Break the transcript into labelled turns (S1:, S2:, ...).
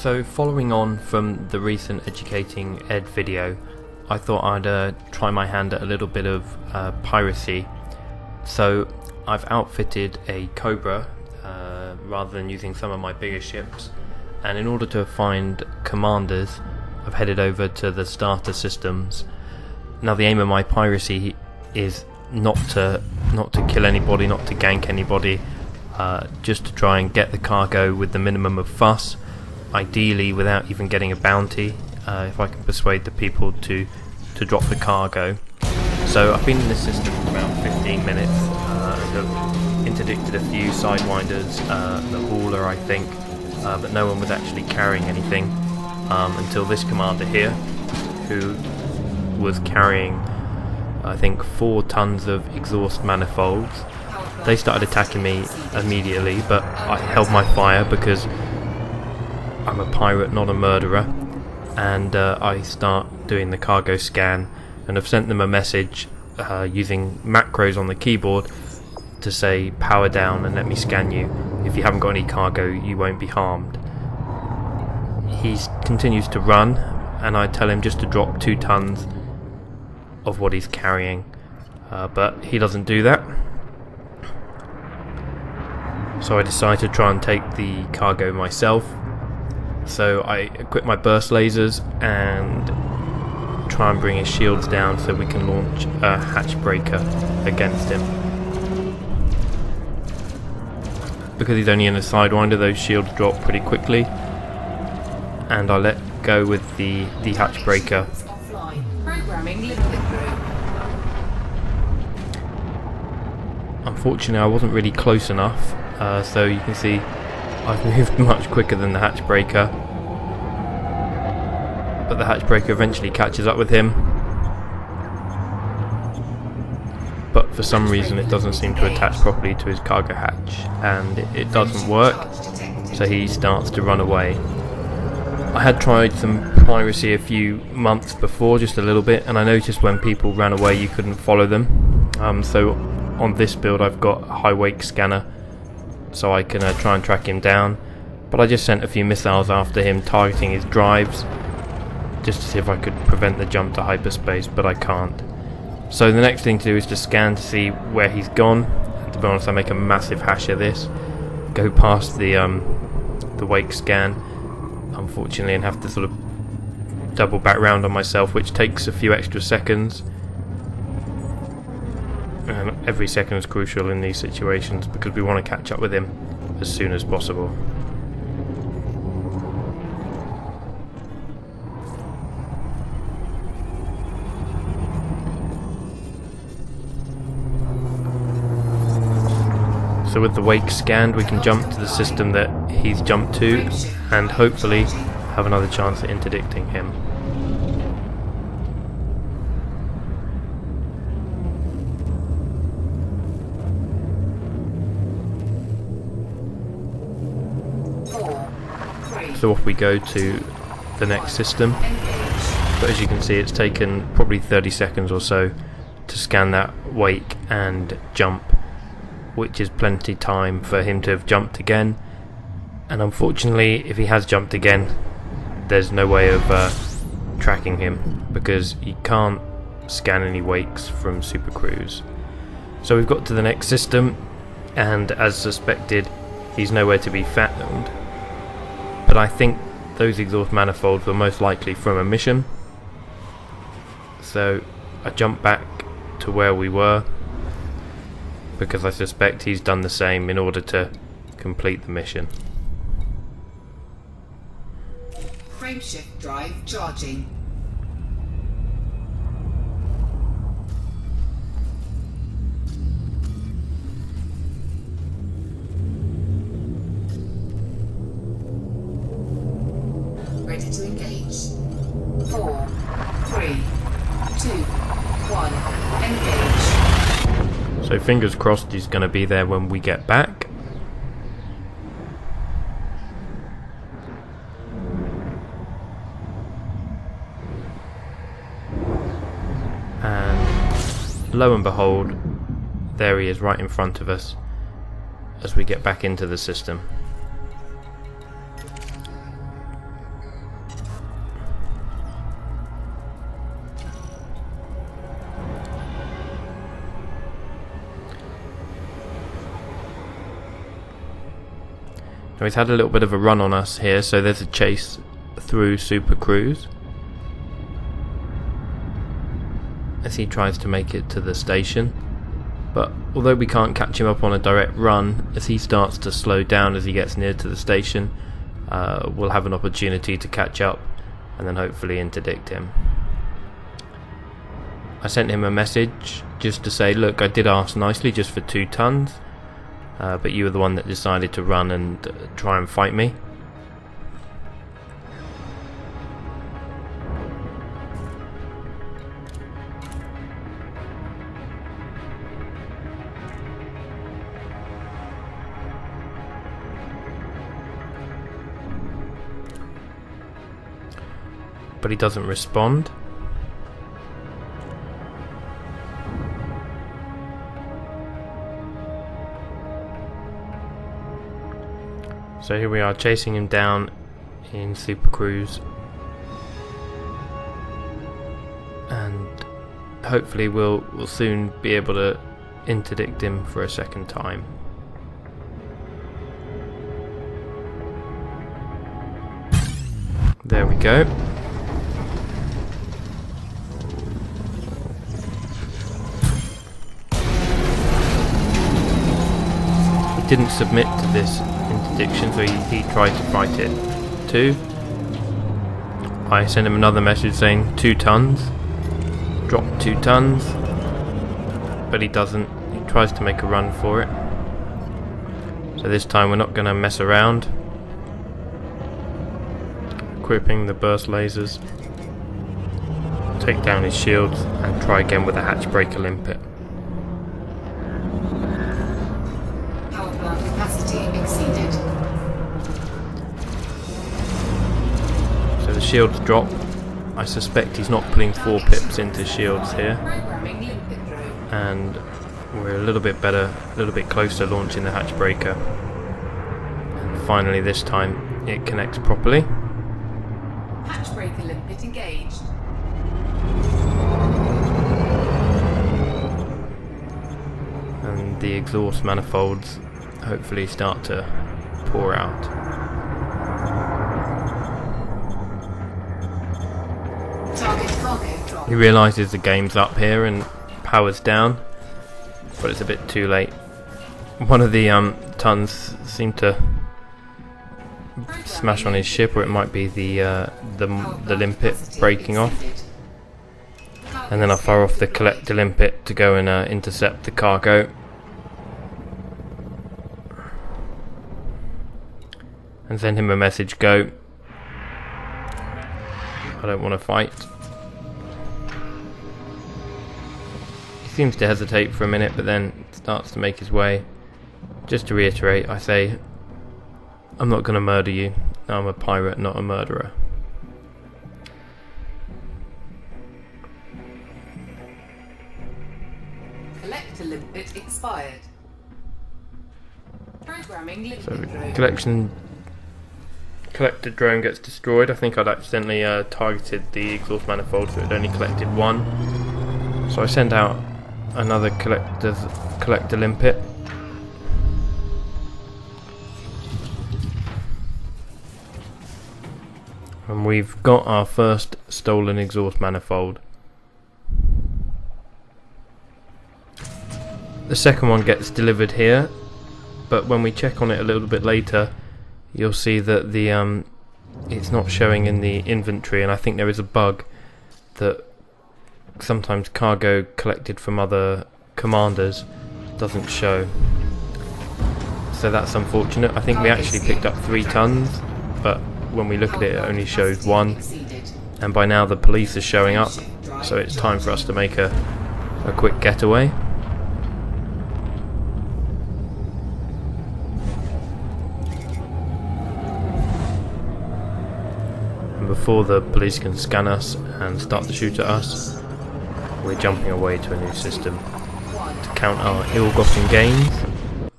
S1: So following on from the recent Educating Ed video, I thought I'd try my hand at a little bit of piracy. So I've outfitted a Cobra rather than using some of my bigger ships, and in order to find commanders I've headed over to the starter systems. Now the aim of my piracy is not to kill anybody, not to gank anybody, just to try and get the cargo with the minimum of fuss, ideally without even getting a bounty, if I can persuade the people to drop the cargo. So I've been in this system for about 15 minutes, I've interdicted a few sidewinders, the hauler I think, but no one was actually carrying anything until this commander here, who was carrying I think 4 tons of exhaust manifolds. They started attacking me immediately, but I held my fire because I'm a pirate, not a murderer, and I start doing the cargo scan, and I've sent them a message using macros on the keyboard to say power down and let me scan you. If you haven't got any cargo, you won't be harmed. He continues to run, and I tell him just to drop 2 tons of what he's carrying, but he doesn't do that. So I decide to try and take the cargo myself. So I equip my burst lasers and try and bring his shields down so we can launch a hatch breaker against him. Because he's only in a sidewinder, those shields drop pretty quickly, and I let go with the hatch breaker. Unfortunately I wasn't really close enough, so you can see I've moved much quicker than the hatch breaker, but the hatch breaker eventually catches up with him, but for some reason it doesn't seem to attach properly to his cargo hatch, and it doesn't work, so he starts to run away. I had tried some piracy a few months before, just a little bit, and I noticed when people ran away you couldn't follow them, so on this build I've got a high wake scanner so I can try and track him down, but I just sent a few missiles after him targeting his drives just to see if I could prevent the jump to hyperspace, but I can't. So the next thing to do is to scan to see where he's gone, and to be honest I make a massive hash of this, go past the wake scan unfortunately and have to sort of double back round on myself, which takes a few extra seconds. Every second is crucial in these situations because we want to catch up with him as soon as possible. So with the wake scanned we can jump to the system that he's jumped to and hopefully have another chance at interdicting him. So off we go to the next system, but as you can see it's taken probably 30 seconds or so to scan that wake and jump, which is plenty time for him to have jumped again, and unfortunately if he has jumped again there's no way of tracking him because you can't scan any wakes from Super Cruise. So we've got to the next system, and as suspected he's nowhere to be found. But I think those exhaust manifolds were most likely from a mission, so I jump back to where we were because I suspect he's done the same in order to complete the mission.
S2: Frameshift drive charging. Ready to engage. 4, 3, 2, 1, engage.
S1: So fingers crossed he's going to be there when we get back. And lo and behold, there he is right in front of us as we get back into the system. Now he's had a little bit of a run on us here, so there's a chase through Super Cruise as he tries to make it to the station. But although we can't catch him up on a direct run, as he starts to slow down as he gets near to the station, we'll have an opportunity to catch up and then hopefully interdict him. I sent him a message just to say, look, I did ask nicely just for 2 tons, but you were the one that decided to run and try and fight me. But he doesn't respond. So here we are chasing him down in Super Cruise, and hopefully we'll soon be able to interdict him for a second time. There we go. He didn't submit to this interdiction, so he tried to fight it too. I sent him another message saying 2 tons, drop 2 tons, but he doesn't. He tries to make a run for it. So this time we're not going to mess around. Equipping the burst lasers, take down his shields and try again with a hatch breaker limpet.
S2: Power plant capacity exceeded.
S1: So the shields drop. I suspect he's not putting 4 pips into shields here,
S2: Programming limpet drone.
S1: and we're a little bit better, a little bit closer launching the hatch breaker. And finally this time it connects properly.
S2: Hatch breaker limpet engaged.
S1: And the exhaust manifolds hopefully start to pour out.
S2: Target cargo drop.
S1: He realises the game's up here and powers down, but it's a bit too late. One of the tons seemed to smash on his ship, or it might be the limpet breaking off. And then I fire off the collector limpet to go and intercept the cargo. And send him a message, go. I don't want to fight. He seems to hesitate for a minute, but then starts to make his way. Just to reiterate, I say, I'm not going to murder you. I'm a pirate, not a murderer.
S2: Collector limpet expired. Programming limpet
S1: So
S2: drone.
S1: collector drone gets destroyed. I think I'd accidentally targeted the exhaust manifold, so it only collected 1. So I send out another collector limpet. And we've got our first stolen exhaust manifold. The second one gets delivered here, but when we check on it a little bit later, you'll see that the it's not showing in the inventory, and I think there is a bug that sometimes cargo collected from other commanders doesn't show. So that's unfortunate. I think we actually picked up 3 tons, but when we look at it, it only shows 1. And by now the police are showing up, so it's time for us to make a quick getaway. And before the police can scan us and start to shoot at us, we're jumping away to a new system to count our ill-gotten gains